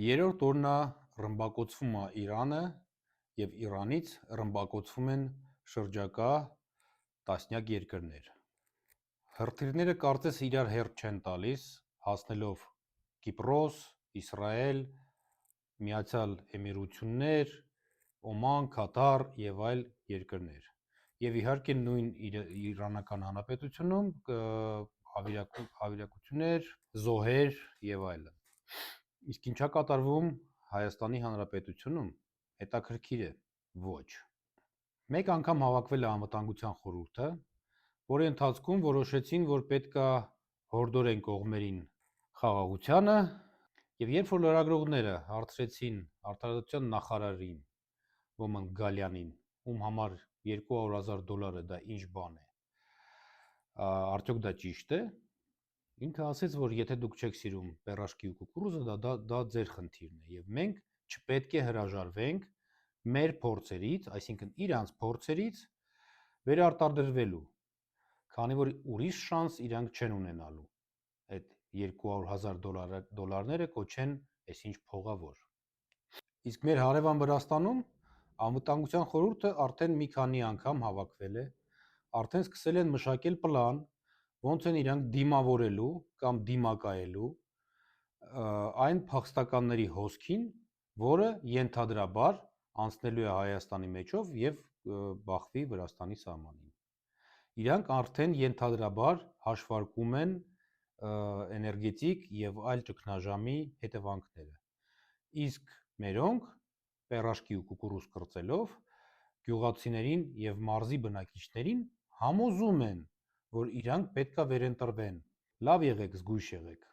Երրորդ օրն է ռմբակոծվում է Իրանը եւ Իրանից ռմբակոծվում են շրջակա տասնյակ երկրներ։ Հրթիռները կարծես իրար հերթ չեն տալիս, հասնելով Կիպրոս, Իսրայել, Միացյալ Էմիրություններ, Օման, Քաթար եւ այլ երկրներ։ Եվ իհարկե նույն Իրանական Հանրապետությունում հավիրակություններ, զոհեր եւ այլն։ Իսկ ինչա կատարվում Հայաստանի Հանրապետությունում, հետաքրքիր է, ոչ։ Մեկ անգամ հավաքվել է Անվտանգության խորհուրդը, որի ընթացքում որոշեցին, որ պետքա հորդորեն կողմերին խաղաղությանը, եւ երբ որ լրագրողները հարցրեցին արտադրության նախարարին Ոմն Գալյանին, ում համար $200,000 դա ինչ բան է, արդյոք դա ճիշտ է, ինքը ասեց, որ եթե դուք չեք սիրում պերաշկի ու կուկուրուզը, դա ձեր խնդիրն է եւ մենք չպետք է հրաժարվենք մեր փորձերից, այսինքն իրանց փորձերից վերարտադրվելու, քանի որ ուրիշ շանս իրանք չեն ունենալու այդ $200,000 կոչեն այսինչ փողավոր։ Իսկ մեր հարևան Վրաստանում Անվտանգության խորհուրդը արդեն մի քանի անգամ հավաքվել է, արդեն սկսել են մշակել պլան, ոնց են իրանք դիմավորելու կամ դիմակայելու այն փախստականների հոսքին, որը ենթադրաբար անցնելու է Հայաստանի մեջով եւ բախվի Վրաստանի սահմանին։ Իրանք արդեն ենթադրաբար հաշվարկում են էներգետիկ եւ այլ ճգնաժամի հետևանքները։ Իսկ մերոնք պերաշկի ու կուկուրուզ կրծելով գյուղացիներին եւ մարզի բնակիչներին համոզում են, որ իրանք պետքա վերընտրվեն։ Լավ եղեք, զգույշ եղեք։